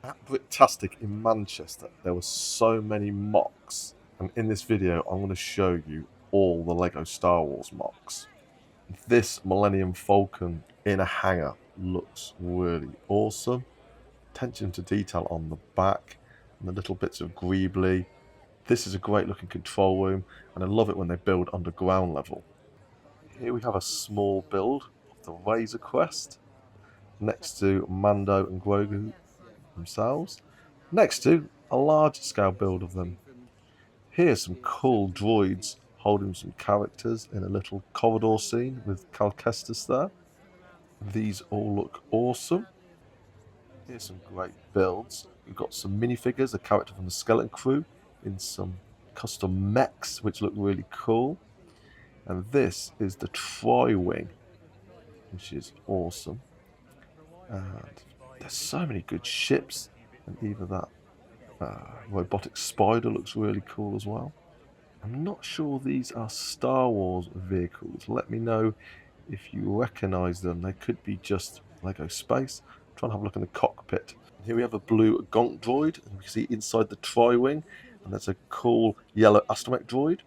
At Bricktastic in Manchester, there were so many Mocs, and in this video, I'm going to show you all the Lego Star Wars Mocs. This Millennium Falcon in a hangar looks really awesome. Attention to detail on the back and the little bits of greebly. This is a great looking control room, and I love it when they build underground level. Here we have a small build of the Razor Crest next to Mando and Grogu themselves, next to a large scale build of them. Here's some cool droids holding some characters in a little corridor scene with Cal Kestis there. These all look awesome. Here's some great builds. We've got some minifigures, a character from the Skeleton Crew in some custom mechs which look really cool. And this is the Tri-Wing, which is awesome. And there's so many good ships, and even that robotic spider looks really cool as well. I'm not sure these are Star Wars vehicles. Let me know if you recognise them. They could be just Lego Space. Try and have a look in the cockpit. Here we have a blue Gonk droid, and we can see inside the Tri-Wing, and there's a cool yellow astromech droid.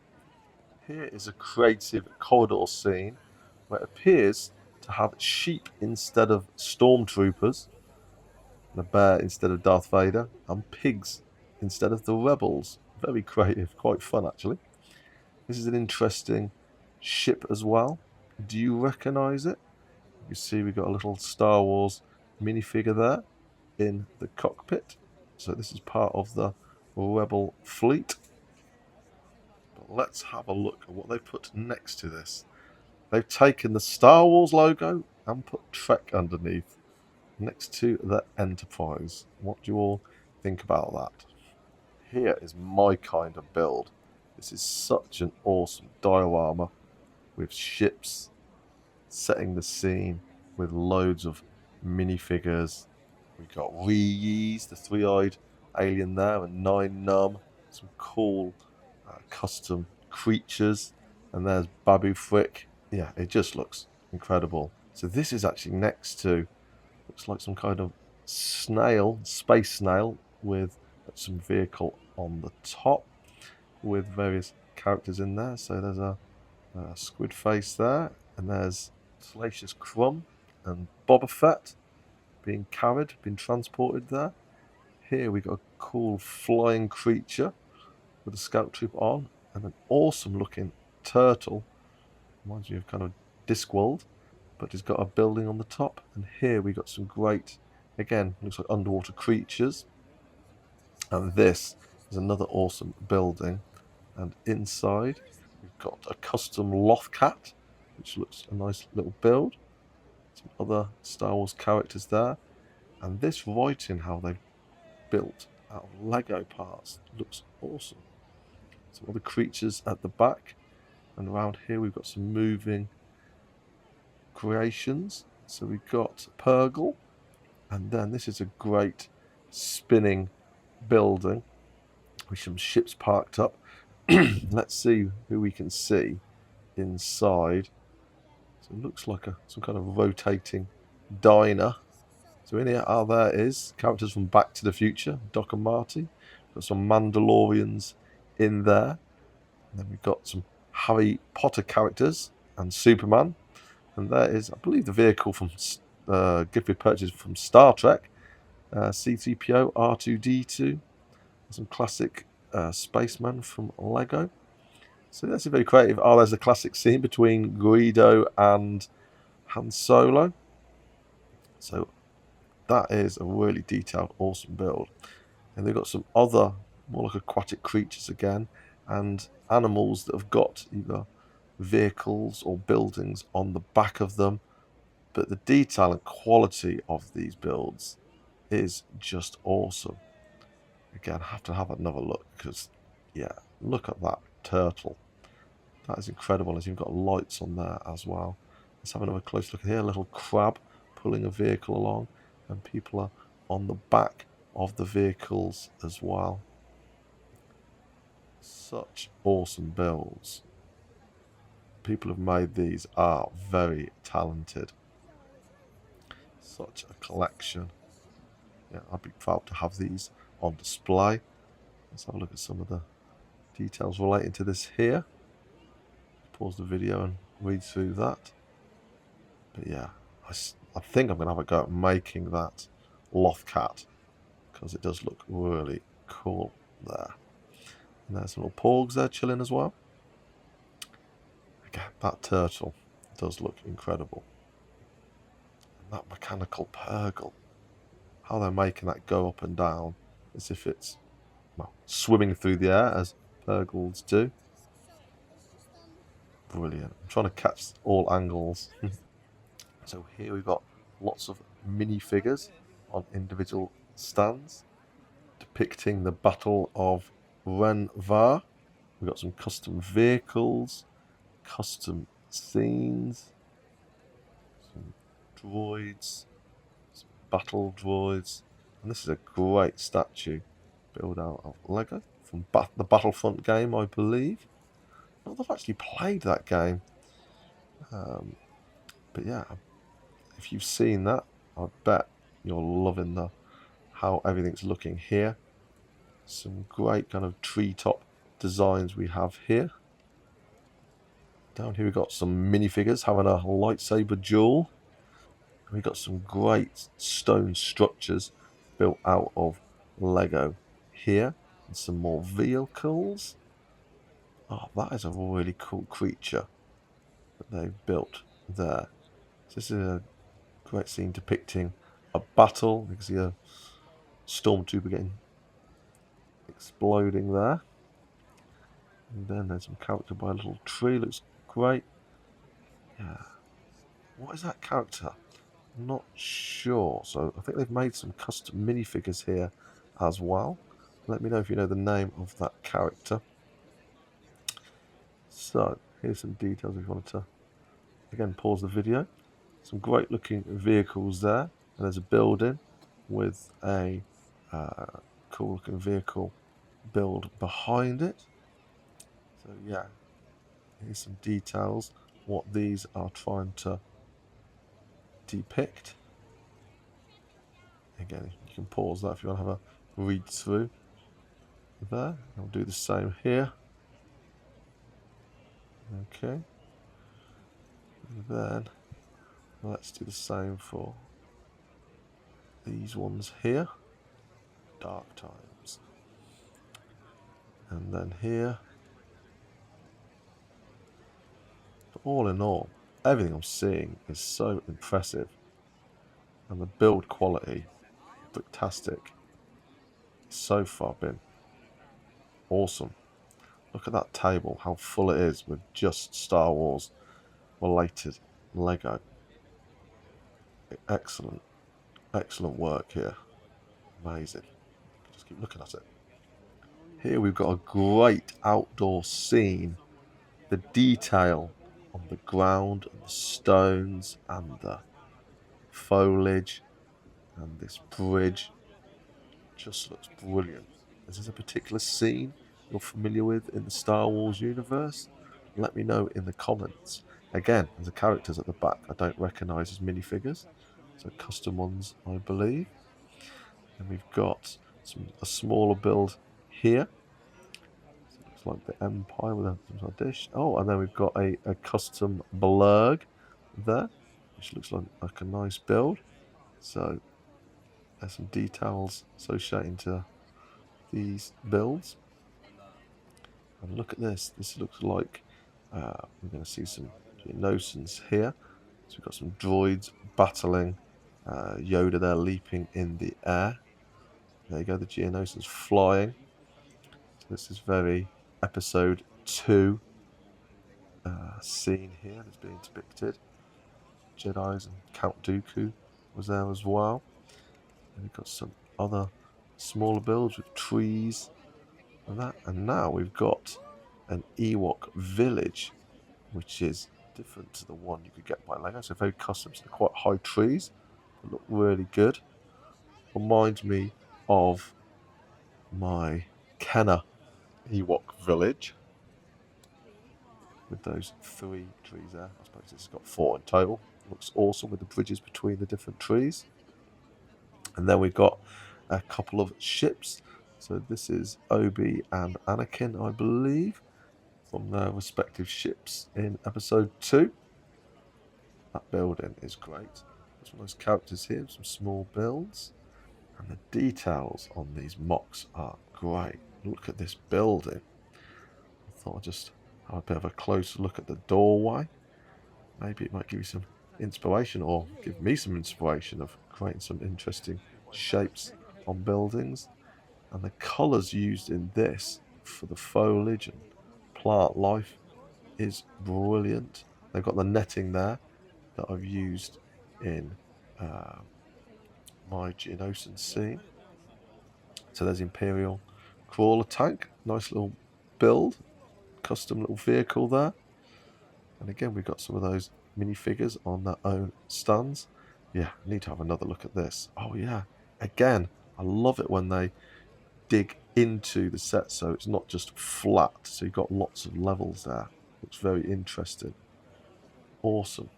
Here is a creative corridor scene where it appears to have sheep instead of stormtroopers, and a bear instead of Darth Vader, and pigs instead of the rebels. Very creative, quite fun actually. This is an interesting ship as well. Do you recognise it? You see we've got a little Star Wars minifigure there in the cockpit. So this is part of the Rebel fleet. But let's have a look at what they put next to this. They've taken the Star Wars logo and put Trek underneath, next to the Enterprise. What do you all think about that? Here is my kind of build. This is such an awesome diorama with ships setting the scene with loads of minifigures. We've got Rees, the three-eyed alien there, and Nine Numb. Some cool custom creatures. And there's Babu Frick. Yeah, it just looks incredible. So this is actually next to, looks like some kind of snail, space snail, with some vehicle on the top with various characters in there. So there's a squid face there, and there's Salacious Crumb and Boba Fett being carried, being transported there. Here we got a cool flying creature with a scout troop on, and an awesome looking turtle. Reminds me of kind of Discworld, but it's got a building on the top. And here we got some great, again, looks like underwater creatures. And this is another awesome building. And inside we've got a custom Lothcat, which looks a nice little build. Some other Star Wars characters there. And this writing, how they've built out of Lego parts, looks awesome. Some other creatures at the back. And around here we've got some moving creations. So we've got Purgle. And then this is a great spinning building with some ships parked up. Let's see who we can see inside. So it looks like some kind of rotating diner. So in here, there is characters from Back to the Future, Doc and Marty. Got some Mandalorians in there. And then we've got some Harry Potter characters and Superman. And there is, I believe, the vehicle from gift we purchased from Star Trek. C-3PO, R2-D2. Some classic spacemen from Lego. So that's very creative. There's a classic scene between Guido and Han Solo. So that is a really detailed, awesome build. And they've got some other, more like aquatic creatures again, and animals that have got either vehicles or buildings on the back of them. But the detail and quality of these builds is just awesome. Again, I have to have another look because, yeah, look at that turtle. That is incredible. As you've got lights on there as well. Let's have another close look here. A little crab pulling a vehicle along, and people are on the back of the vehicles as well. Such awesome builds. People who have made these are very talented. Such a collection. yeah, I'd be proud to have these on display. Let's have a look at some of the details relating to this here. Pause the video and read through that. But yeah, I think I'm going to have a go at making that loft cat, because it does look really cool there. And there's some little porgs there chilling as well. Again, that turtle does look incredible. And that mechanical Purgle, how they're making that go up and down as if it's, well, swimming through the air as Purgles do. Brilliant. I'm trying to catch all angles. So here we've got lots of minifigures on individual stands depicting the Battle of Renvar. We've got some custom vehicles, custom scenes, some droids, some battle droids, and this is a great statue built out of Lego from the Battlefront game, I believe. Not that I've actually played that game, but yeah, if you've seen that, I bet you're loving how everything's looking here. Some great kind of treetop designs we have here. Down here we've got some minifigures having a lightsaber duel. And we've got some great stone structures built out of Lego here. And some more vehicles. Oh, that is a really cool creature that they've built there. So this is a great scene depicting a battle. You can see a stormtrooper getting exploding there. And then there's some character by a little tree. Looks great. Yeah. What is that character? I'm not sure. So I think they've made some custom minifigures here as well. Let me know if you know the name of that character. So here's some details if you wanted to, again, pause the video. Some great looking vehicles there. And there's a building with a cool looking vehicle build behind it. So yeah, here's some details, what these are trying to depict. Again, you can pause that if you want to have a read through there. I'll do the same here. Okay. And then let's do the same for these ones here. Dark Times. And then here. But all in all, everything I'm seeing is so impressive. And the build quality, Bricktastic, so far been awesome. Look at that table, how full it is with just Star Wars related Lego. Excellent, excellent work here. Amazing. Just keep looking at it. Here we've got a great outdoor scene. The detail on the ground and the stones and the foliage and this bridge just looks brilliant. Is this a particular scene you're familiar with in the Star Wars universe? Let me know in the comments. Again, there's the characters at the back I don't recognise as minifigures, so custom ones I believe. And we've got a smaller build here. So it looks like the Empire with a dish. Oh, and then we've got a custom blurg there, which looks like a nice build. So there's some details associated to these builds. And look at this. This looks like we're going to see some Geonosians here. So we've got some droids battling. Yoda there leaping in the air. There you go, the Geonosians flying. So this is very episode 2 scene here that's being depicted. Jedis and Count Dooku was there as well. And we've got some other smaller builds with trees and that. And now we've got an Ewok village, which is different to the one you could get by Lego. So very custom, so they're quite high trees. They look really good. Reminds me of my Kenner Ewok village with those 3 trees there. I suppose it's got 4 in total. Looks awesome with the bridges between the different trees. And then we've got a couple of ships. So this is Obi and Anakin, I believe, from their respective ships in episode 2. That building is great. There's one of those characters here, some small builds. And the details on these Mocs are great. Look at this building. I thought I'd just have a bit of a closer look at the doorway. Maybe it might give you some inspiration, or give me some inspiration of creating some interesting shapes on buildings. And the colours used in this for the foliage and plant life is brilliant. They've got the netting there that I've used in my Geonosian scene. So there's Imperial crawler tank, nice little build, custom little vehicle there. And again, we've got some of those minifigures on their own stands. Yeah, I need to have another look at this. Oh yeah, again, I love it when they dig into the set so it's not just flat. So you've got lots of levels there. Looks very interesting. Awesome.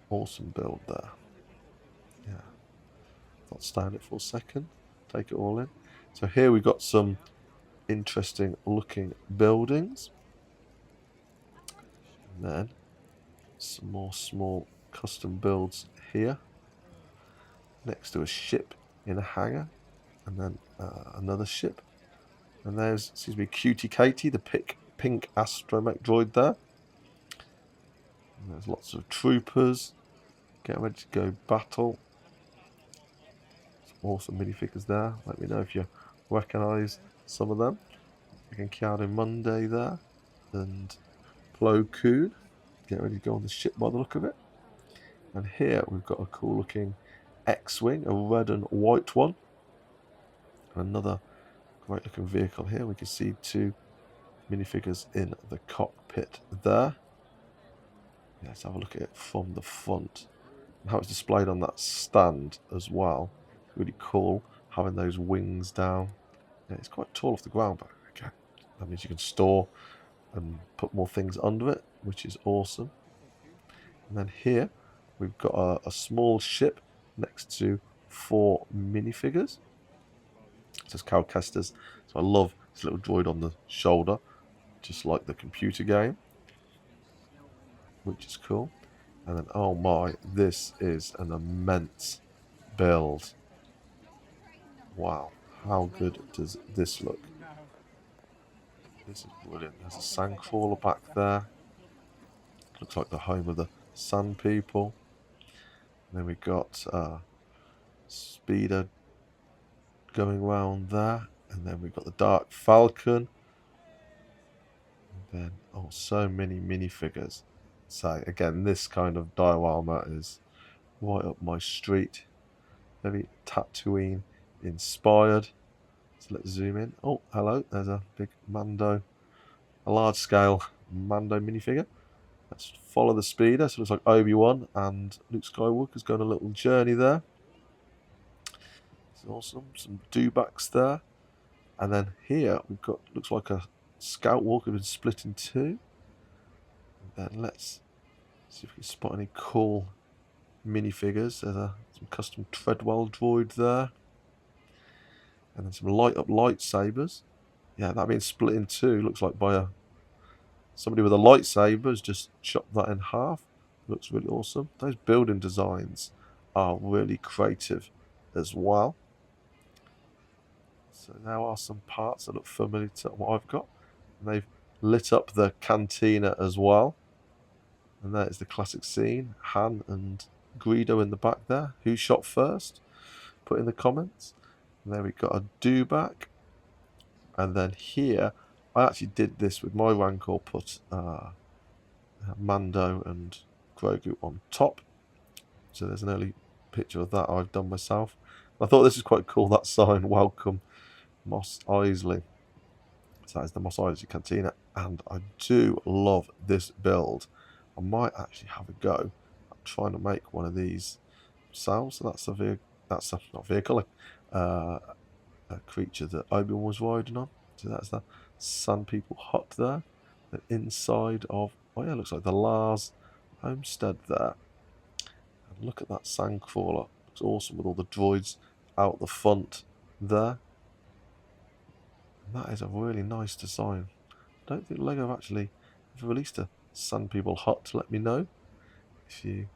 Awesome build there. Yeah. Thought stand it for a second. Take it all in. So here we've got some interesting looking buildings. And then some more small custom builds here. Next to a ship in a hangar. And then another ship. And there's, seems to be Cutie Katie, the pink astromech droid there. And there's lots of troopers getting ready to go battle. Some awesome minifigures there. Let me know if you recognise some of them. Again, Kiado Monday there. And Plo Koon. Get ready to go on the ship by the look of it. And here we've got a cool looking X-Wing, a red and white one. And another great looking vehicle here. We can see 2 minifigures in the cockpit there. Yeah, let's have a look at it from the front. And how it's displayed on that stand as well. Really cool, having those wings down. Yeah, it's quite tall off the ground, but okay, that means you can store and put more things under it, which is awesome. And then here we've got a small ship next to 4 minifigures. It says Cal Kestis. So I love this little droid on the shoulder, just like the computer game, which is cool. And then, oh my, this is an immense build. Wow, how good does this look? This is brilliant. There's a sandcrawler back there. Looks like the home of the Sand People. And then we've got Speeder going around there. And then we've got the Dark Falcon. And then, oh, so many minifigures. So, again, this kind of diorama is right up my street. Very Tatooine inspired. So let's zoom in. Oh, hello. There's a big Mando, a large scale Mando minifigure. Let's follow the speeder. So it looks like Obi-Wan and Luke Skywalker's going a little journey there. It's awesome. Some dewbacks there. And then here we've got, looks like a Scout Walker been split in 2. And then let's see if we can spot any cool minifigures. There's some custom Treadwell droid there. And then some light up lightsabers. Yeah, that being split in 2 looks like by somebody with a lightsaber has just chopped that in half. Looks really awesome. Those building designs are really creative as well. So there are some parts that look familiar to what I've got. And they've lit up the cantina as well. And that is the classic scene. Han and Greedo in the back there. Who shot first? Put in the comments. And then we've got a dewback. And then here, I actually did this with my Rancor, put Mando and Grogu on top. So there's an early picture of that I've done myself. I thought this is quite cool, that sign, welcome Mos Eisley. So that is the Mos Eisley Cantina. And I do love this build. I might actually have a go at trying to make one of these myself. So that's not vehicle, a creature that Obi-Wan was riding on. So that's the Sun People hut there. The inside of, oh yeah, looks like the Lars homestead there. And look at that sandcrawler. Looks awesome with all the droids out the front there. And that is a really nice design. I don't think LEGO have actually released a Sand People hut. Let me know if you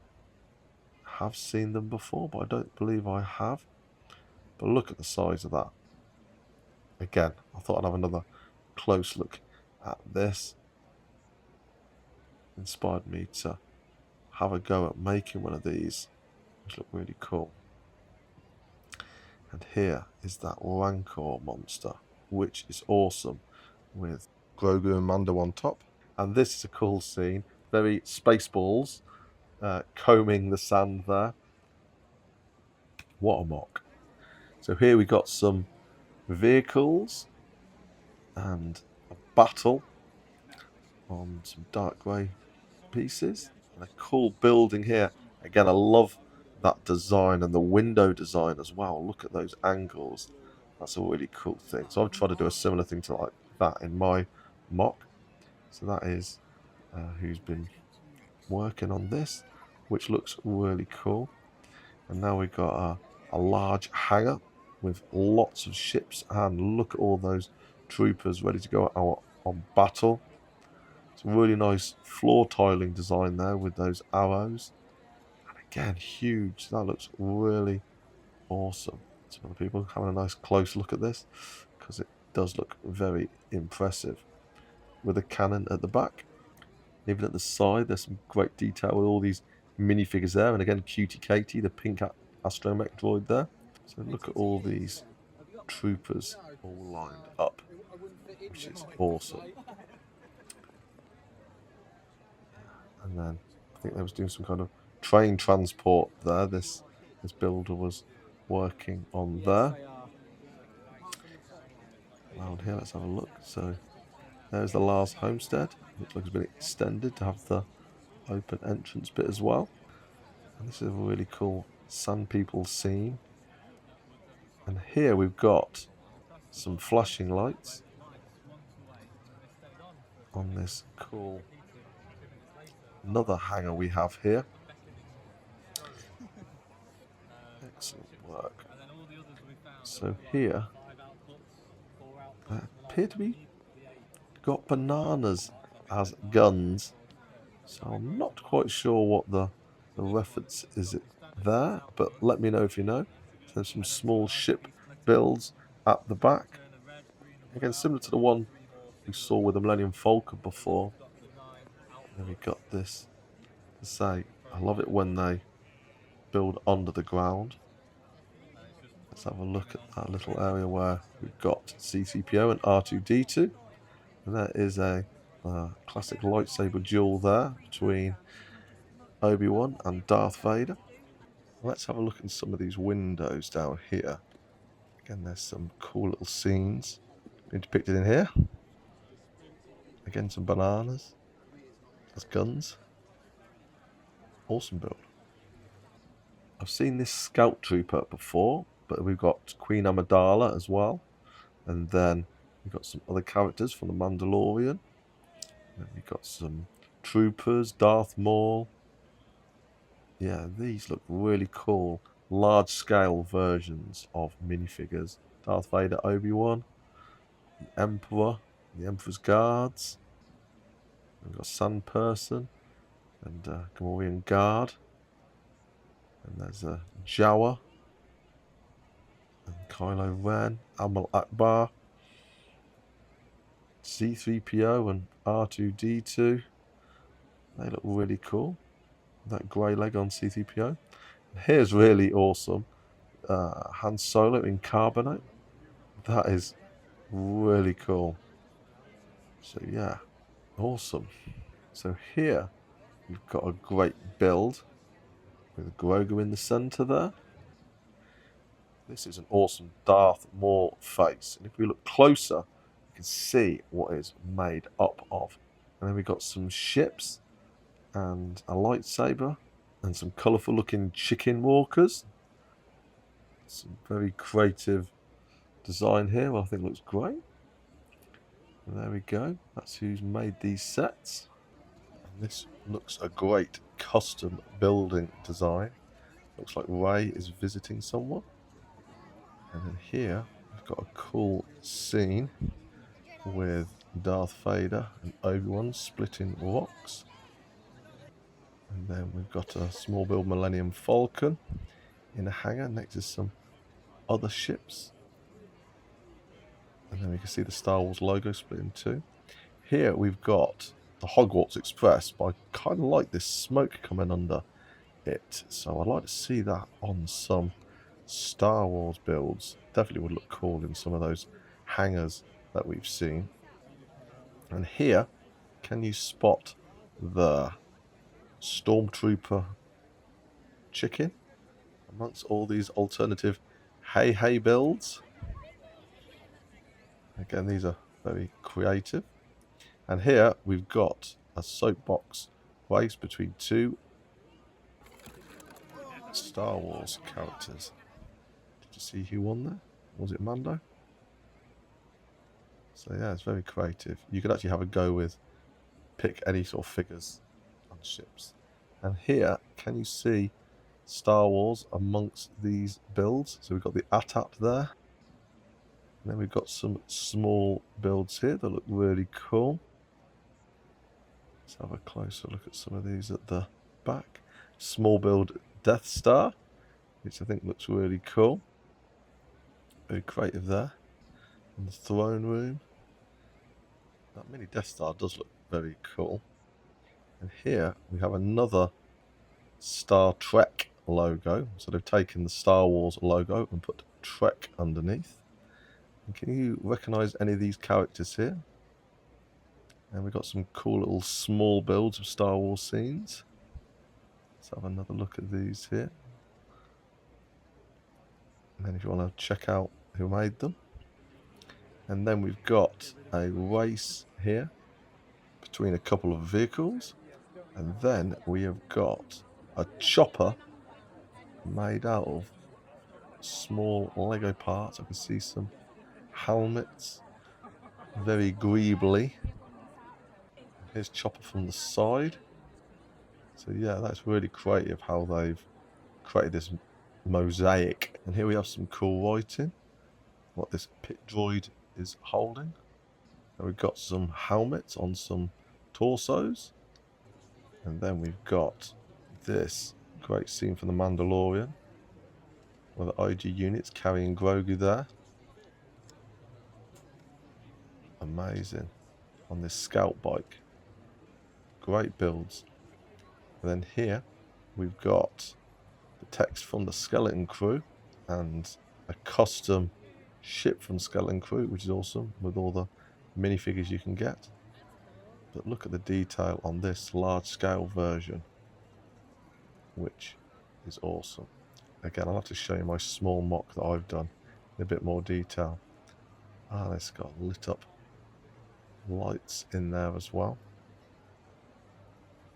have seen them before, but I don't believe I have. But look at the size of that. Again, I thought I'd have another close look at this. Inspired me to have a go at making one of these, which look really cool. And here is that Rancor monster, which is awesome, with Grogu and Mando on top. And this is a cool scene, very Spaceballs, combing the sand there. What a mock. So here we got some vehicles and a battle on some dark grey pieces. And a cool building here. Again, I love that design and the window design as well. Look at those angles. That's a really cool thing. So I've tried to do a similar thing to like that in my mock. So that is who's been working on this, which looks really cool. And now we've got a large hangar with lots of ships, and look at all those troopers ready to go out on battle. It's a really nice floor tiling design there with those arrows. And again, huge. That looks really awesome. Some other people having a nice close look at this, because it does look very impressive. With a cannon at the back. Even at the side, there's some great detail with all these minifigures there. And again, Cutie Katie, the pink astromech droid there. So look at all these troopers all lined up, which is awesome. And then I think they was doing some kind of train transport there. This builder was working on there. Around here, let's have a look. So there's the last homestead. Looks like it's been extended to have the open entrance bit as well. And this is a really cool Sand People scene. And here we've got some flashing lights on this cool another hangar we have here. Excellent work. So here appear to be got bananas as guns. So I'm not quite sure what the reference is there, but let me know if you know. So there's some small ship builds at the back. Again, similar to the one we saw with the Millennium Falcon before. And then we got this to say, I love it when they build under the ground. Let's have a look at that little area where we've got C-3PO and R2-D2. And that is a classic lightsaber duel there between Obi-Wan and Darth Vader. Let's have a look at some of these windows down here. Again, there's some cool little scenes being depicted in here. Again, some bananas. There's guns. Awesome build. I've seen this Scout Trooper before, but we've got Queen Amidala as well. And then we've got some other characters from The Mandalorian. And we've got some troopers, Darth Maul. Yeah, these look really cool. Large-scale versions of minifigures. Darth Vader, Obi-Wan, the Emperor, the Emperor's Guards. We've got Sand Person and Gamorrean Guard. And there's a Jawa and Kylo Ren, Admiral Akbar, C-3PO and R2-D2. They look really cool. That grey leg on C-3PO. Here's really awesome. Han Solo in carbonite. That is really cool. So yeah, awesome. So here we've got a great build with Grogu in the centre there. This is an awesome Darth Maul face. And if we look closer, you can see what it's made up of. And then we've got some ships and a lightsaber and some colourful looking chicken walkers. Some very creative design here, I think looks great. And there we go. That's who's made these sets. And this looks a great custom building design. Looks like Rey is visiting someone. And then here we've got a cool scene with Darth Vader and Obi-Wan splitting rocks. And then we've got a small build Millennium Falcon in a hangar next to some other ships. And then we can see the Star Wars logo split in two. Here we've got the Hogwarts Express, but I kind of like this smoke coming under it. So I'd like to see that on some Star Wars builds. Definitely would look cool in some of those hangars that we've seen. And here, can you spot the Stormtrooper chicken amongst all these alternative hey builds? Again, these are very creative. And here we've got a soapbox race between two Star Wars characters. Did you see who won there? Was it Mando? So yeah, it's very creative. You could actually have a go with pick any sort of figures on ships. And here, can you see Star Wars amongst these builds? So we've got the AT-AT there. And then we've got some small builds here that look really cool. Let's have a closer look at some of these at the back. Small build Death Star, which I think looks really cool. Very creative there. And the throne room. That mini Death Star does look very cool. And here we have another Star Trek logo. So they've taken the Star Wars logo and put Trek underneath. And can you recognize any of these characters here? And we've got some cool little small builds of Star Wars scenes. Let's have another look at these here. And then if you want to check out who made them. And then we've got a race here between a couple of vehicles. And then we have got a chopper made out of small Lego parts. I can see some helmets, very greebly. Here's Chopper from the side. So yeah, that's really creative how they've created this mosaic. And here we have some cool writing, what this pit droid is holding. And we've got some helmets on some torsos. And then we've got this great scene from The Mandalorian, where the IG unit's carrying Grogu there. Amazing. On this scout bike. Great builds. And then here we've got the text from the Skeleton Crew and a custom ship from Skeleton Crew, which is awesome, with all the minifigures you can get. But look at the detail on this large scale version, which is awesome. Again, I'll have to show you my small mock that I've done in a bit more detail. And it's got lit up lights in there as well.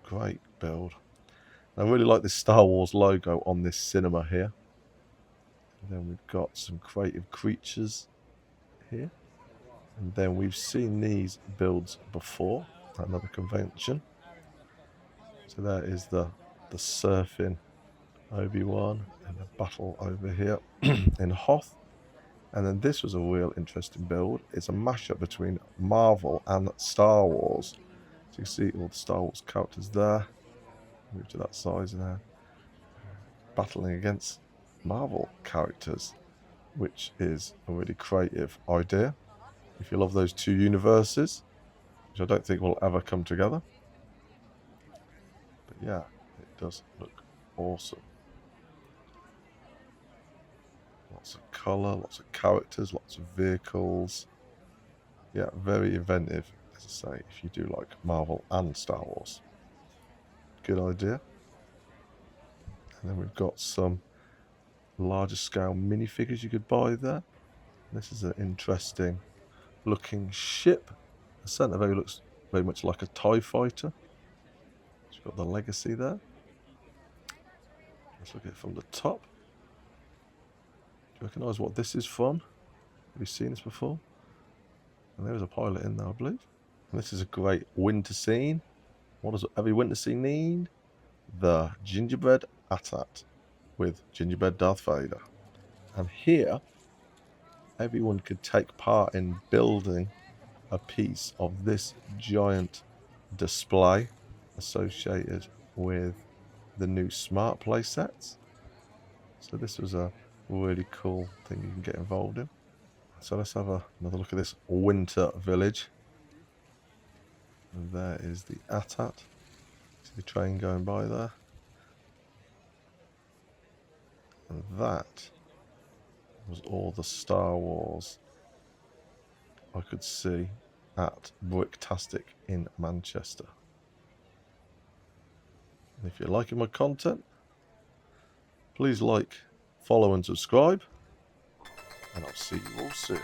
Great build. I really like this Star Wars logo on this cinema here. And then we've got some creative creatures here. And then we've seen these builds before at another convention. So there is the surfing Obi-Wan and the battle over here in Hoth. And then this was a real interesting build. It's a mashup between Marvel and Star Wars. So you can see all the Star Wars characters there. Move to that size now. Battling against Marvel characters, which is a really creative idea. If you love those two universes, which I don't think will ever come together. But yeah, it does look awesome. Lots of colour, lots of characters, lots of vehicles. Yeah, very inventive, as I say, if you do like Marvel and Star Wars. Good idea. And then we've got some larger scale minifigures you could buy there. This is an interesting looking ship. The centre very looks very much like a TIE fighter. It's got the legacy there. Let's look at it from the top. Do you recognise what this is from? Have you seen this before? And there was a pilot in there, I believe. And this is a great winter scene. What does every winter scene need? The gingerbread AT-AT with gingerbread Darth Vader. And here everyone could take part in building a piece of this giant display associated with the new Smart Play sets. So this was a really cool thing you can get involved in. So let's have another look at this winter village. And there is the AT-AT. See the train going by there. And that was all the Star Wars I could see at Bricktastic in Manchester. And if you're liking my content, please like, follow and subscribe. And I'll see you all soon.